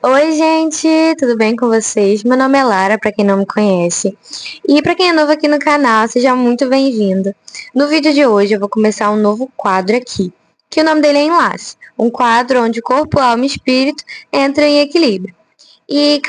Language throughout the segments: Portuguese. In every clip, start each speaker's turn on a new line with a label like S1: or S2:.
S1: Oi, gente, tudo bem com vocês? Meu nome é Lara, para quem não me conhece. E para quem é novo aqui no canal, seja muito bem-vindo. No vídeo de hoje eu vou começar um novo quadro aqui, que o nome dele é Enlace, um quadro onde corpo, alma e espírito entram em equilíbrio. E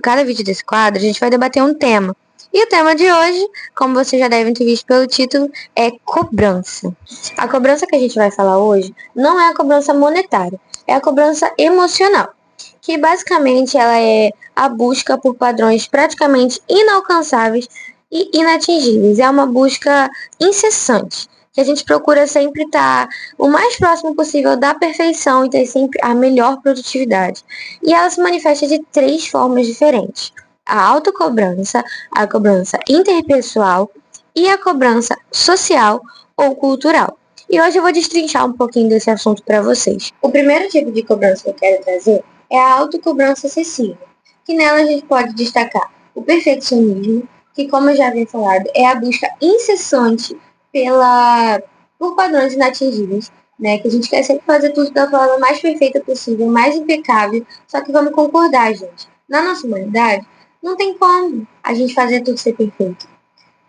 S1: cada vídeo desse quadro, a gente vai debater um tema. E o tema de hoje, como vocês já devem ter visto pelo título, é cobrança. A cobrança que a gente vai falar hoje não é a cobrança monetária, é a cobrança emocional, que basicamente ela é a busca por padrões praticamente inalcançáveis e inatingíveis. É uma busca incessante, que a gente procura sempre estar o mais próximo possível da perfeição e ter sempre a melhor produtividade. E ela se manifesta de três formas diferentes: a autocobrança, a cobrança interpessoal e a cobrança social ou cultural. E hoje eu vou destrinchar um pouquinho desse assunto para vocês. O primeiro tipo de cobrança que eu quero trazer é a autocobrança excessiva, que nela a gente pode destacar o perfeccionismo, que, como eu já havia falado, é a busca incessante por padrões inatingíveis, né? Que a gente quer sempre fazer tudo da forma mais perfeita possível, mais impecável, só que vamos concordar, gente. Na nossa humanidade, não tem como a gente fazer tudo ser perfeito.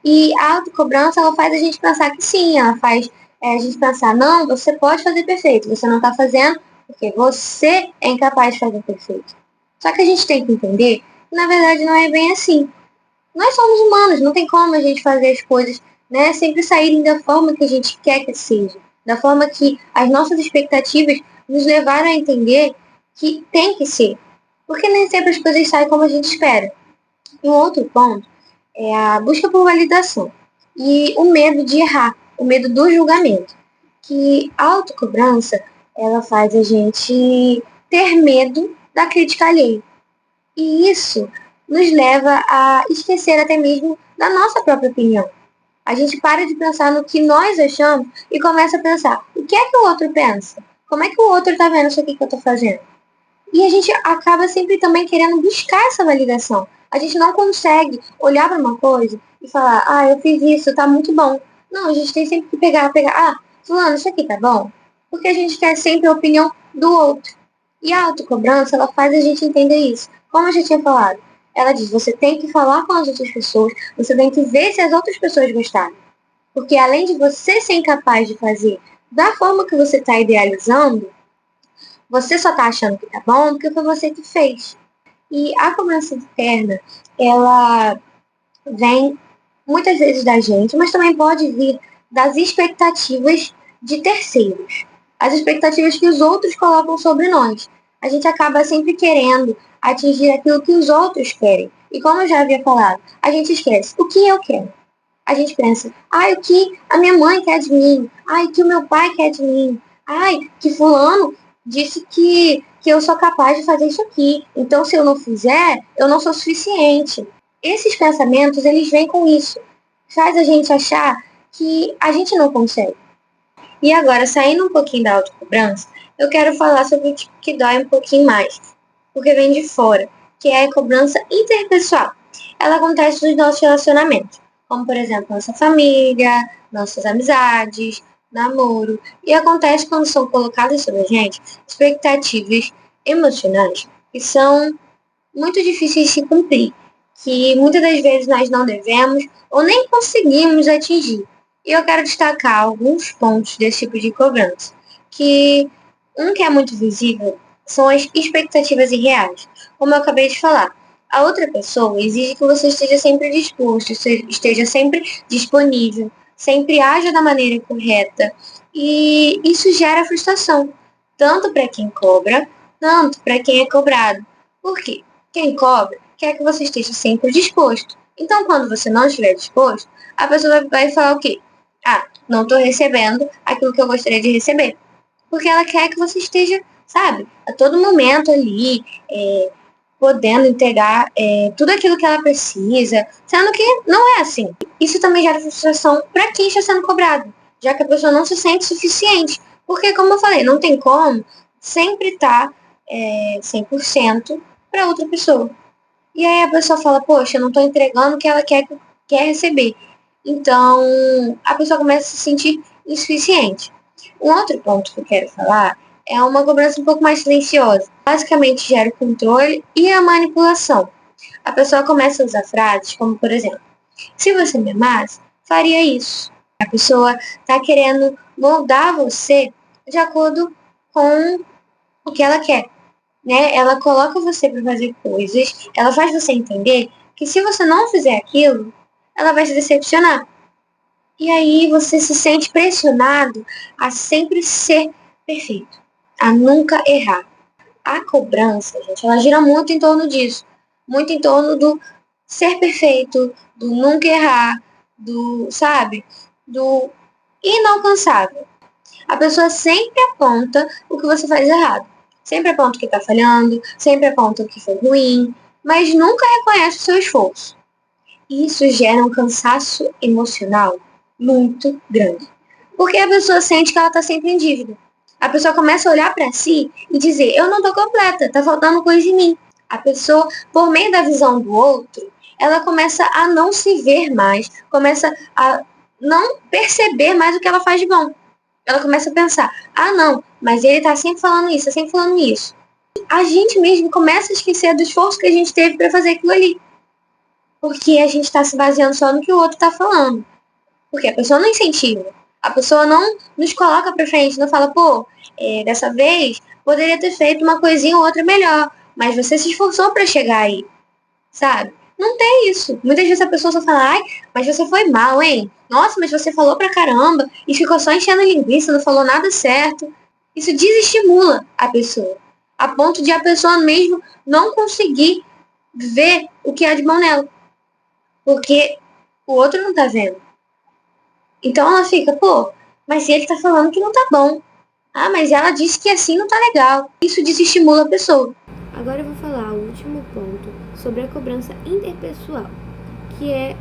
S1: E a autocobrança, ela faz a gente pensar que sim, ela faz a gente pensar, não, você pode fazer perfeito, você não está fazendo porque você é incapaz de fazer perfeito. Só que a gente tem que entender que, na verdade, não é bem assim. Nós somos humanos, não tem como a gente fazer as coisas, né, sempre saírem da forma que a gente quer que seja, da forma que as nossas expectativas nos levaram a entender que tem que ser. Porque nem sempre as coisas saem como a gente espera. E um outro ponto é a busca por validação e o medo de errar, o medo do julgamento. Que a autocobrança, ela faz a gente ter medo da crítica alheia. E isso nos leva a esquecer até mesmo da nossa própria opinião. A gente para de pensar no que nós achamos e começa a pensar, o que é que o outro pensa? Como é que o outro está vendo isso aqui que eu estou fazendo? E a gente acaba sempre também querendo buscar essa validação. A gente não consegue olhar para uma coisa e falar, eu fiz isso, tá muito bom. Não, a gente tem sempre que pegar, fulano, isso aqui tá bom? Porque a gente quer sempre a opinião do outro. E a autocobrança, ela faz a gente entender isso. Como eu já tinha falado, ela diz, você tem que falar com as outras pessoas, você tem que ver se as outras pessoas gostaram. Porque além de você ser incapaz de fazer da forma que você está idealizando, você só tá achando que tá bom porque foi você que fez. E a cobrança interna, ela vem muitas vezes da gente, mas também pode vir das expectativas de terceiros. As expectativas que os outros colocam sobre nós. A gente acaba sempre querendo atingir aquilo que os outros querem. E como eu já havia falado, a gente esquece o que eu quero. A gente pensa, o que a minha mãe quer de mim, o que o meu pai quer de mim, que fulano disse que eu sou capaz de fazer isso aqui. Então, se eu não fizer, eu não sou suficiente. Esses pensamentos, eles vêm com isso. Faz a gente achar que a gente não consegue. E agora, saindo um pouquinho da autocobrança, eu quero falar sobre o que dói um pouquinho mais, porque vem de fora, que é a cobrança interpessoal. Ela acontece nos nossos relacionamentos, como, por exemplo, nossa família, nossas amizades, namoro, e acontece quando são colocadas sobre a gente expectativas emocionais que são muito difíceis de se cumprir, que muitas das vezes nós não devemos ou nem conseguimos atingir. E eu quero destacar alguns pontos desse tipo de cobrança, que um que é muito visível são as expectativas irreais. Como eu acabei de falar, a outra pessoa exige que você esteja sempre disposto, esteja sempre disponível, sempre haja da maneira correta. E isso gera frustração, tanto para quem cobra, tanto para quem é cobrado. Por quê? Quem cobra quer que você esteja sempre disposto. Então, quando você não estiver disposto, a pessoa vai falar o quê? Não estou recebendo aquilo que eu gostaria de receber. Porque ela quer que você esteja, sabe, a todo momento ali, podendo entregar tudo aquilo que ela precisa, sendo que não é assim. Isso também gera frustração para quem está sendo cobrado, já que a pessoa não se sente suficiente. Porque, como eu falei, não tem como sempre estar 100% para outra pessoa. E aí a pessoa fala, poxa, eu não estou entregando o que ela quer receber. Então, a pessoa começa a se sentir insuficiente. Um outro ponto que eu quero falar é uma cobrança um pouco mais silenciosa. Basicamente gera o controle e a manipulação. A pessoa começa a usar frases como, por exemplo, se você me amasse, faria isso. A pessoa está querendo moldar você de acordo com o que ela quer, né? Ela coloca você para fazer coisas, ela faz você entender que se você não fizer aquilo, ela vai se decepcionar. E aí você se sente pressionado a sempre ser perfeito, a nunca errar. A cobrança, gente, ela gira muito em torno disso. Muito em torno do ser perfeito, do nunca errar, do, sabe? Do inalcançável. A pessoa sempre aponta o que você faz errado. Sempre aponta o que está falhando, sempre aponta o que foi ruim, mas nunca reconhece o seu esforço. Isso gera um cansaço emocional muito grande. Porque a pessoa sente que ela está sempre em dívida. A pessoa começa a olhar para si e dizer, eu não estou completa, está faltando coisa em mim. A pessoa, por meio da visão do outro, ela começa a não se ver mais, começa a não perceber mais o que ela faz de bom. Ela começa a pensar, ah não, mas ele está sempre falando isso, está sempre falando isso. A gente mesmo começa a esquecer do esforço que a gente teve para fazer aquilo ali. Porque a gente está se baseando só no que o outro está falando. Porque a pessoa não incentiva. A pessoa não nos coloca pra frente, não fala, pô, dessa vez poderia ter feito uma coisinha ou outra melhor, mas você se esforçou pra chegar aí, sabe? Não tem isso. Muitas vezes a pessoa só fala, ai, mas você foi mal, hein? Nossa, mas você falou pra caramba e ficou só enchendo linguiça, não falou nada certo. Isso desestimula a pessoa, a ponto de a pessoa mesmo não conseguir ver o que há de bom nela, porque o outro não tá vendo. Então ela fica, pô, mas ele tá falando que não tá bom. Ah, mas ela disse que assim não tá legal. Isso desestimula a pessoa.
S2: Agora eu vou falar o último ponto sobre a cobrança interpessoal, que é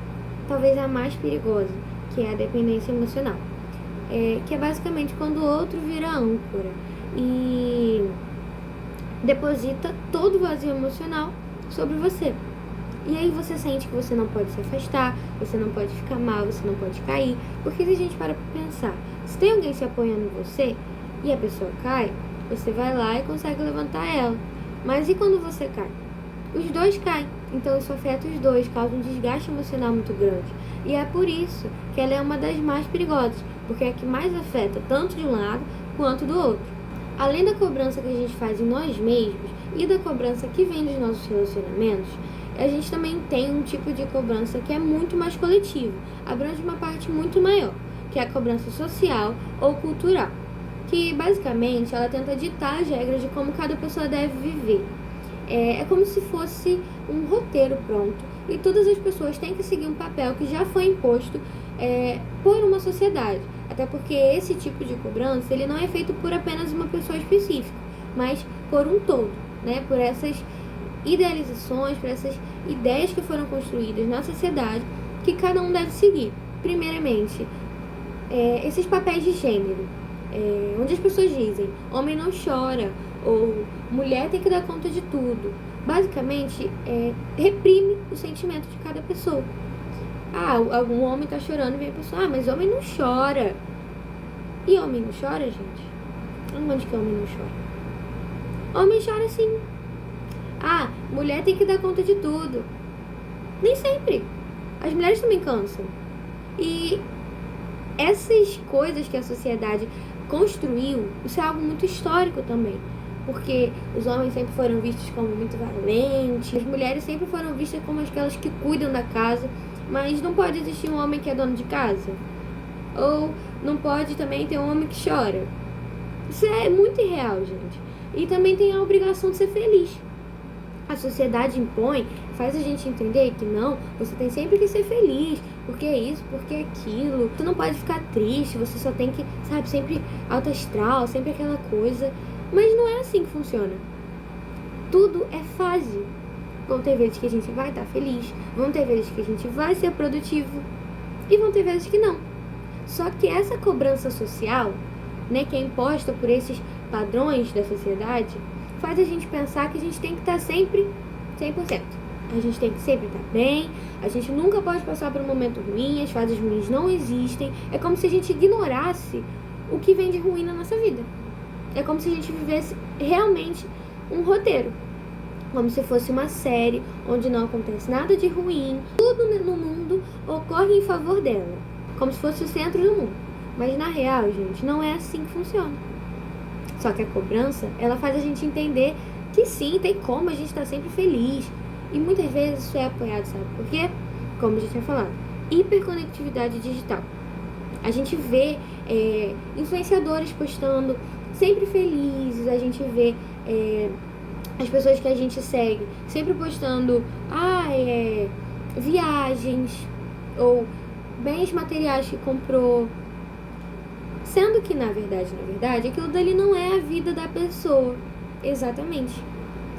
S2: talvez a mais perigosa, que é a dependência emocional. Que é basicamente quando o outro vira âncora e deposita todo o vazio emocional sobre você. E aí você sente que você não pode se afastar, você não pode ficar mal, você não pode cair. Porque se a gente para pra pensar, se tem alguém se apoiando em você e a pessoa cai, você vai lá e consegue levantar ela. Mas e quando você cai? Os dois caem. Então isso afeta os dois, causa um desgaste emocional muito grande. E é por isso que ela é uma das mais perigosas, porque é a que mais afeta tanto de um lado quanto do outro. Além da cobrança que a gente faz em nós mesmos e da cobrança que vem dos nossos relacionamentos, a gente também tem um tipo de cobrança que é muito mais coletivo, abrange uma parte muito maior, que é a cobrança social ou cultural, que basicamente ela tenta ditar as regras de como cada pessoa deve viver. É como se fosse um roteiro pronto e todas as pessoas têm que seguir um papel que já foi imposto por uma sociedade. Até porque esse tipo de cobrança ele não é feito por apenas uma pessoa específica, mas por um todo, né? Por essas idealizações, por essas ideias que foram construídas na sociedade que cada um deve seguir. Primeiramente, esses papéis de gênero, onde as pessoas dizem homem não chora ou mulher tem que dar conta de tudo. Basicamente, reprime o sentimento de cada pessoa. Ah, algum homem tá chorando e vem a pessoa, mas homem não chora. E homem não chora, gente? Onde que homem não chora? Homem chora sim. Ah, mulher tem que dar conta de tudo. Nem sempre. As mulheres também cansam. E essas coisas que a sociedade construiu, isso é algo muito histórico também. Porque os homens sempre foram vistos como muito valentes, as mulheres sempre foram vistas como aquelas que cuidam da casa, mas não pode existir um homem que é dono de casa. Ou não pode também ter um homem que chora. Isso é muito irreal, gente. E também tem a obrigação de ser feliz. A sociedade impõe, faz a gente entender que não, você tem sempre que ser feliz, porque é isso, porque é aquilo. Você não pode ficar triste, você só tem que, sabe, sempre alto astral, sempre aquela coisa. Mas não é assim que funciona. Tudo é fase. Vão ter vezes que a gente vai estar feliz, vão ter vezes que a gente vai ser produtivo e vão ter vezes que não. Só que essa cobrança social, né, que é imposta por esses padrões da sociedade, faz a gente pensar que a gente tem que estar sempre 100%. A gente tem que sempre estar bem, a gente nunca pode passar por um momento ruim, as fases ruins não existem. É como se a gente ignorasse o que vem de ruim na nossa vida. É como se a gente vivesse realmente um roteiro, como se fosse uma série onde não acontece nada de ruim, tudo no mundo ocorre em favor dela, como se fosse o centro do mundo. Mas na real, gente, não é assim que funciona. Só que a cobrança, ela faz a gente entender que sim, tem como a gente estar sempre feliz. E muitas vezes isso é apoiado, sabe por quê? Como a gente tinha falado, hiperconectividade digital. A gente vê influenciadores postando sempre felizes, a gente vê as pessoas que a gente segue sempre postando viagens ou bens materiais que comprou, sendo que na verdade, aquilo dali não é a vida da pessoa. Exatamente.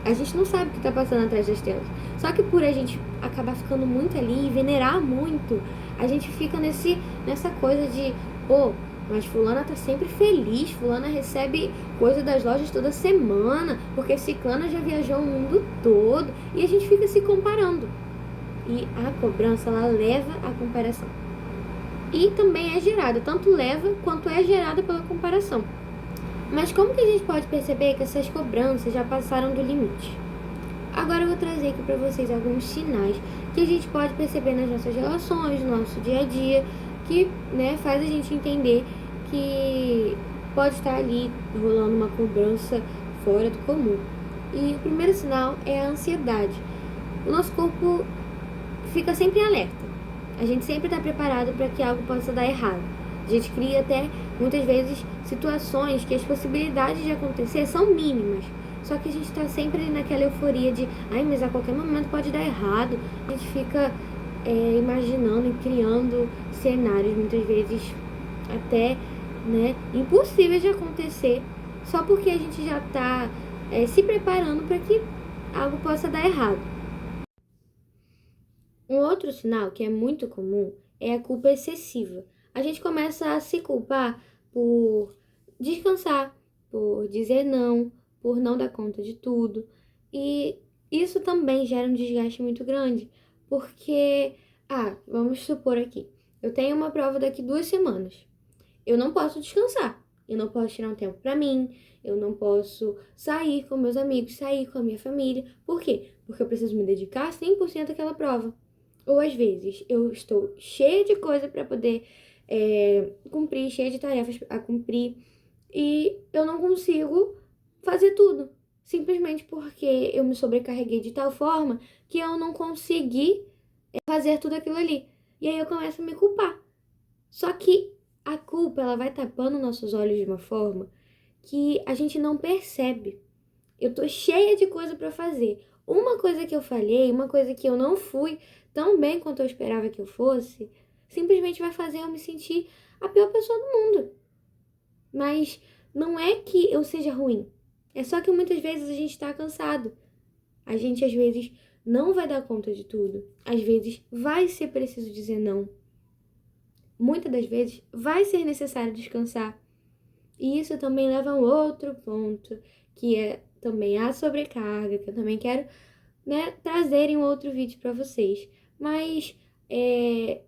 S2: A gente não sabe o que tá passando atrás das telas. Só que por a gente acabar ficando muito ali e venerar muito, a gente fica nessa coisa de, pô, mas fulana tá sempre feliz, fulana recebe coisa das lojas toda semana, porque ciclana já viajou o mundo todo, e a gente fica se comparando. E a cobrança, ela leva à comparação. E também é gerada, tanto leva quanto é gerada pela comparação. Mas como que a gente pode perceber que essas cobranças já passaram do limite? Agora eu vou trazer aqui para vocês alguns sinais que a gente pode perceber nas nossas relações, no nosso dia a dia, que faz a gente entender que pode estar ali rolando uma cobrança fora do comum. E o primeiro sinal é a ansiedade. O nosso corpo fica sempre em alerta. A gente sempre está preparado para que algo possa dar errado. A gente cria até, muitas vezes, situações que as possibilidades de acontecer são mínimas. Só que a gente está sempre naquela euforia de, mas a qualquer momento pode dar errado. A gente fica imaginando e criando cenários, muitas vezes até impossíveis de acontecer, só porque a gente já está se preparando para que algo possa dar errado. Um outro sinal que é muito comum é a culpa excessiva. A gente começa a se culpar por descansar, por dizer não, por não dar conta de tudo. E isso também gera um desgaste muito grande, porque, vamos supor aqui, eu tenho uma prova daqui 2 semanas. Eu não posso descansar, eu não posso tirar um tempo para mim, eu não posso sair com meus amigos, sair com a minha família. Por quê? Porque eu preciso me dedicar 100% àquela prova. Ou às vezes eu estou cheia de coisa para poder cumprir, cheia de tarefas a cumprir, e eu não consigo fazer tudo. Simplesmente porque eu me sobrecarreguei de tal forma que eu não consegui fazer tudo aquilo ali. E aí eu começo a me culpar. Só que a culpa, ela vai tapando nossos olhos de uma forma que a gente não percebe. Eu tô cheia de coisa para fazer. Uma coisa que eu falhei, uma coisa que eu não fui tão bem quanto eu esperava que eu fosse, simplesmente vai fazer eu me sentir a pior pessoa do mundo. Mas não é que eu seja ruim. É só que muitas vezes a gente tá cansado. A gente às vezes não vai dar conta de tudo. Às vezes vai ser preciso dizer não. Muitas das vezes vai ser necessário descansar. E isso também leva a um outro ponto, que é também a sobrecarga, que eu também quero trazer em um outro vídeo para vocês. Mas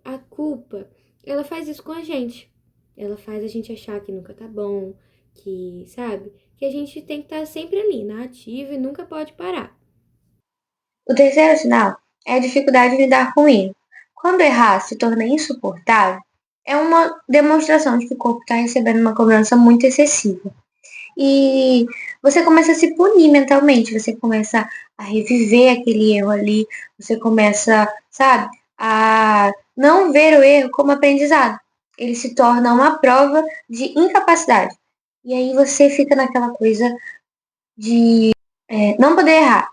S2: a culpa, ela faz isso com a gente. Ela faz a gente achar que nunca tá bom, que, sabe? Que a gente tem que estar sempre ali, na ativa e nunca pode parar.
S1: O terceiro sinal é a dificuldade de lidar com erro. Quando errar se torna insuportável, é uma demonstração de que o corpo está recebendo uma cobrança muito excessiva. E você começa a se punir mentalmente, você começa a reviver aquele erro ali, você começa, sabe, a não ver o erro como aprendizado. Ele se torna uma prova de incapacidade. E aí você fica naquela coisa de não poder errar.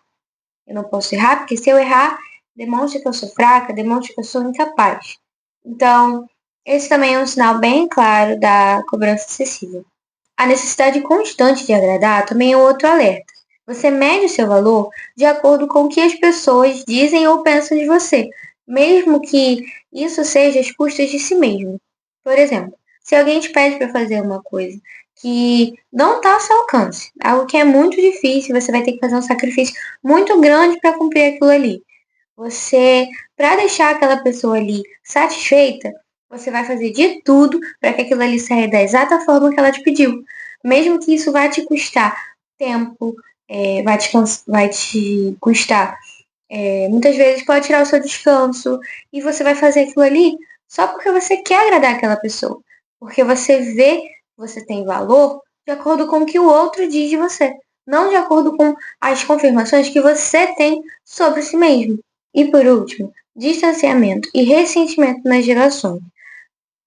S1: Eu não posso errar, porque se eu errar, demonstra que eu sou fraca, demonstra que eu sou incapaz. Então, esse também é um sinal bem claro da cobrança excessiva. A necessidade constante de agradar também é outro alerta. Você mede o seu valor de acordo com o que as pessoas dizem ou pensam de você, mesmo que isso seja às custas de si mesmo. Por exemplo, se alguém te pede para fazer uma coisa que não está ao seu alcance, algo que é muito difícil, você vai ter que fazer um sacrifício muito grande para cumprir aquilo ali. Você, para deixar aquela pessoa ali satisfeita, você vai fazer de tudo para que aquilo ali saia da exata forma que ela te pediu. mesmo que isso vá te custar tempo, vai te custar. Muitas vezes pode tirar o seu descanso e você vai fazer aquilo ali só porque você quer agradar aquela pessoa. Porque você vê que você tem valor de acordo com o que o outro diz de você, não de acordo com as confirmações que você tem sobre si mesmo. E por último, distanciamento e ressentimento nas relações.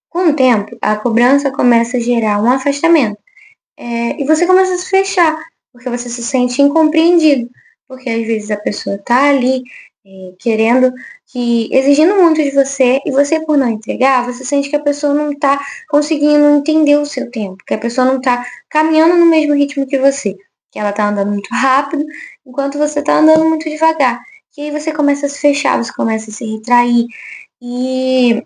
S1: Com o tempo, a cobrança começa a gerar um afastamento. E você começa a se fechar, porque você se sente incompreendido. Porque às vezes a pessoa tá ali querendo exigindo muito de você, e você por não entregar, você sente que a pessoa não tá conseguindo entender o seu tempo, que a pessoa não tá caminhando no mesmo ritmo que você, que ela tá andando muito rápido, enquanto você tá andando muito devagar. E aí você começa a se fechar, você começa a se retrair, e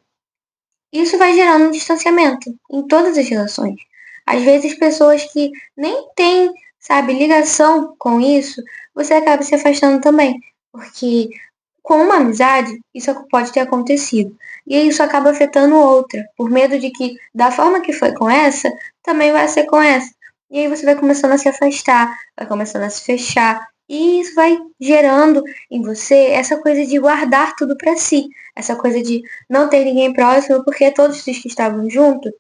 S1: isso vai gerando um distanciamento em todas as relações. Às vezes, pessoas que nem têm, sabe, ligação com isso, você acaba se afastando também. Porque com uma amizade, isso pode ter acontecido. E isso acaba afetando outra, por medo de que, da forma que foi com essa, também vai ser com essa. E aí você vai começando a se afastar, vai começando a se fechar. E isso vai gerando em você essa coisa de guardar tudo para si. Essa coisa de não ter ninguém próximo, porque todos os que estavam juntos,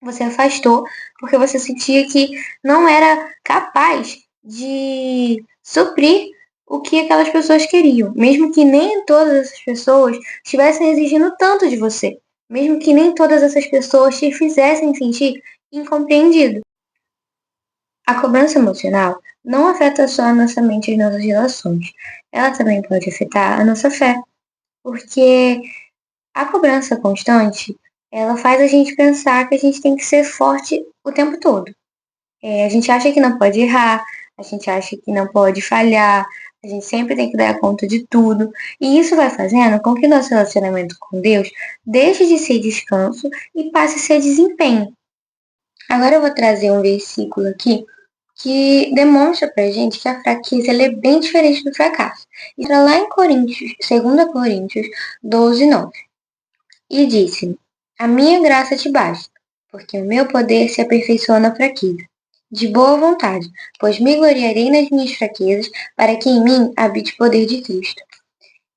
S1: você afastou, porque você sentia que não era capaz de suprir o que aquelas pessoas queriam, mesmo que nem todas essas pessoas estivessem exigindo tanto de você, mesmo que nem todas essas pessoas te fizessem sentir incompreendido. A cobrança emocional não afeta só a nossa mente e as nossas relações, ela também pode afetar a nossa fé, porque a cobrança constante, ela faz a gente pensar que a gente tem que ser forte o tempo todo. A gente acha que não pode errar, a gente acha que não pode falhar, a gente sempre tem que dar conta de tudo. E isso vai fazendo com que nosso relacionamento com Deus deixe de ser descanso e passe a ser desempenho. Agora eu vou trazer um versículo aqui que demonstra pra gente que a fraqueza ela é bem diferente do fracasso. Está lá em Coríntios, 2 Coríntios 12, 9. E disse-me: A minha graça te basta, porque o meu poder se aperfeiçoa na fraqueza. De boa vontade, pois me gloriarei nas minhas fraquezas, para que em mim habite o poder de Cristo.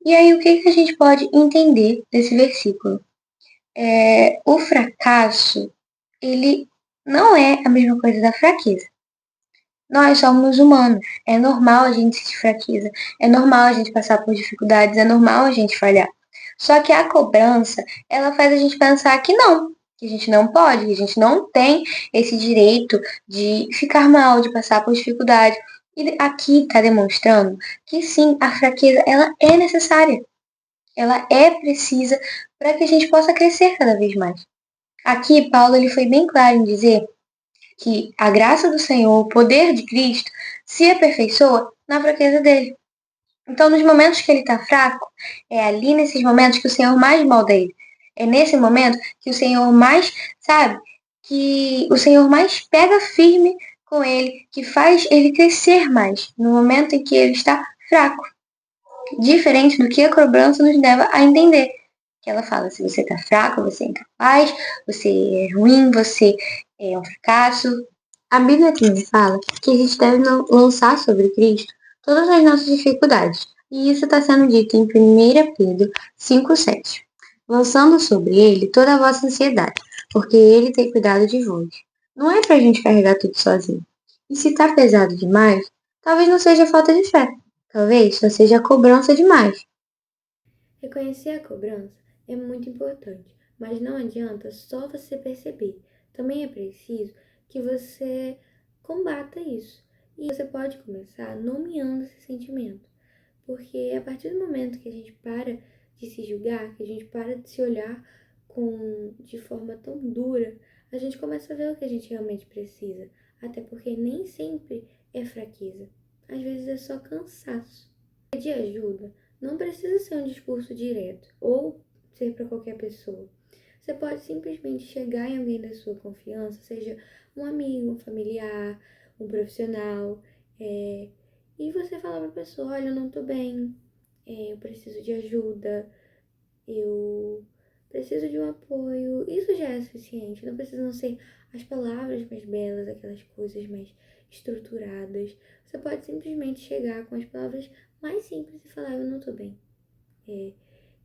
S1: E aí, o que a gente pode entender desse versículo? O fracasso, ele não é a mesma coisa da fraqueza. Nós somos humanos, é normal a gente sentir fraqueza, é normal a gente passar por dificuldades, é normal a gente falhar. Só que a cobrança, ela faz a gente pensar que a gente não pode, que a gente não tem esse direito de ficar mal, de passar por dificuldade. E aqui está demonstrando que sim, a fraqueza, ela é necessária, ela é precisa para que a gente possa crescer cada vez mais. Aqui, Paulo, ele foi bem claro em dizer que a graça do Senhor, o poder de Cristo, se aperfeiçoa na fraqueza dele. Então, nos momentos que ele está fraco, é ali nesses momentos que o Senhor mais molda ele. É nesse momento que o Senhor mais, sabe, que o Senhor mais pega firme com ele, que faz ele crescer mais, no momento em que ele está fraco. Diferente do que a cobrança nos leva a entender. Que ela fala, se você está fraco, você é incapaz, você é ruim, você é um fracasso. A Bíblia também fala que a gente deve lançar sobre Cristo todas as nossas dificuldades. E isso está sendo dito em 1 Pedro 5,7. Lançando sobre ele toda a vossa ansiedade, porque ele tem cuidado de vós. Não é para a gente carregar tudo sozinho. E se está pesado demais, talvez não seja falta de fé. Talvez só seja cobrança demais.
S2: Reconhecer a cobrança é muito importante, mas não adianta só você perceber. Também é preciso que você combata isso. E você pode começar nomeando esse sentimento. Porque a partir do momento que a gente para de se julgar, que a gente para de se olhar de forma tão dura, a gente começa a ver o que a gente realmente precisa. Até porque nem sempre é fraqueza. Às vezes é só cansaço. Pedir ajuda não precisa ser um discurso direto ou ser para qualquer pessoa. Você pode simplesmente chegar em alguém da sua confiança, seja um amigo, um familiar, um profissional, e você falar para a pessoa: olha, eu não tô bem, eu preciso de ajuda, eu preciso de um apoio. Isso já é suficiente, não precisa não ser as palavras mais belas, aquelas coisas mais estruturadas. Você pode simplesmente chegar com as palavras mais simples e falar: eu não tô bem.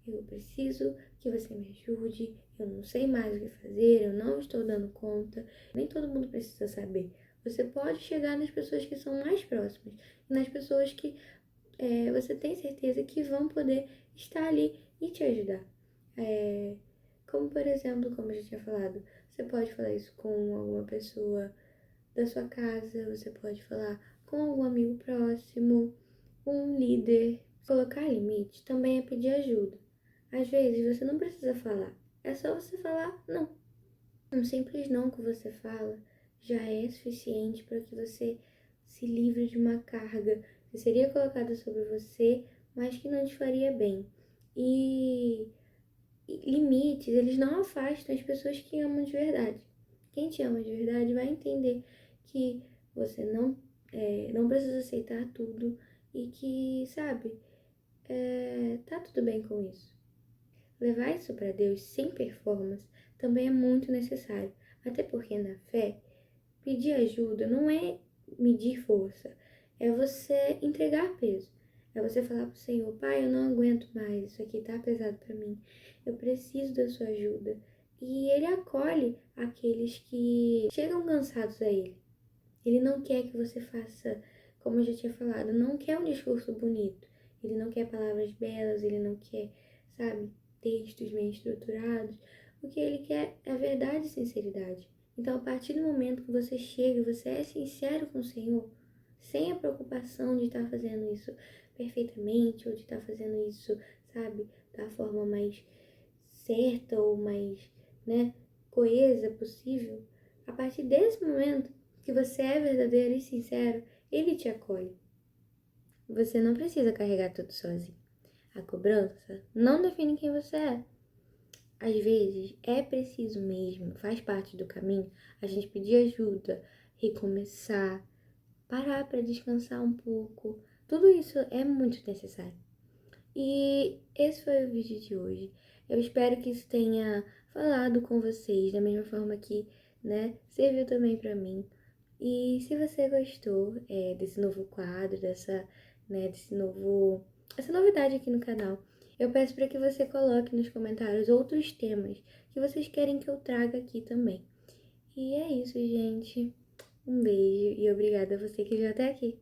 S2: Eu preciso que você me ajude, eu não sei mais o que fazer, eu não estou dando conta. Nem todo mundo precisa saber. Você pode chegar nas pessoas que são mais próximas e nas pessoas que você tem certeza que vão poder estar ali e te ajudar. Como, por exemplo, como eu já tinha falado, você pode falar isso com alguma pessoa da sua casa, você pode falar com algum amigo próximo, um líder. Colocar limite também é pedir ajuda. Às vezes você não precisa falar, é só você falar não. Um simples não que você fala já é suficiente para que você se livre de uma carga que seria colocada sobre você, mas que não te faria bem. E limites, eles não afastam as pessoas que amam de verdade. Quem te ama de verdade vai entender que você não precisa aceitar tudo e que, sabe, tá tudo bem com isso. Levar isso para Deus sem performance também é muito necessário, até porque na fé, pedir ajuda não é medir força, é você entregar peso. É você falar pro Senhor: Pai, eu não aguento mais, isso aqui tá pesado para mim, eu preciso da sua ajuda. E Ele acolhe aqueles que chegam cansados a Ele. Ele não quer que você faça, como eu já tinha falado, não quer um discurso bonito. Ele não quer palavras belas, ele não quer, sabe, textos bem estruturados. O que ele quer é verdade e sinceridade. Então, a partir do momento que você chega e você é sincero com o Senhor, sem a preocupação de estar fazendo isso perfeitamente ou de estar fazendo isso, sabe, da forma mais certa ou mais, coesa possível, a partir desse momento que você é verdadeiro e sincero, ele te acolhe. Você não precisa carregar tudo sozinho. A cobrança não define quem você é. Às vezes é preciso mesmo, faz parte do caminho, a gente pedir ajuda, recomeçar, parar para descansar um pouco. Tudo isso é muito necessário. E esse foi o vídeo de hoje. Eu espero que isso tenha falado com vocês da mesma forma que, serviu também para mim. E se você gostou desse novo quadro, essa novidade aqui no canal, eu peço para que você coloque nos comentários outros temas que vocês querem que eu traga aqui também. E é isso, gente. Um beijo e obrigada a você que veio até aqui.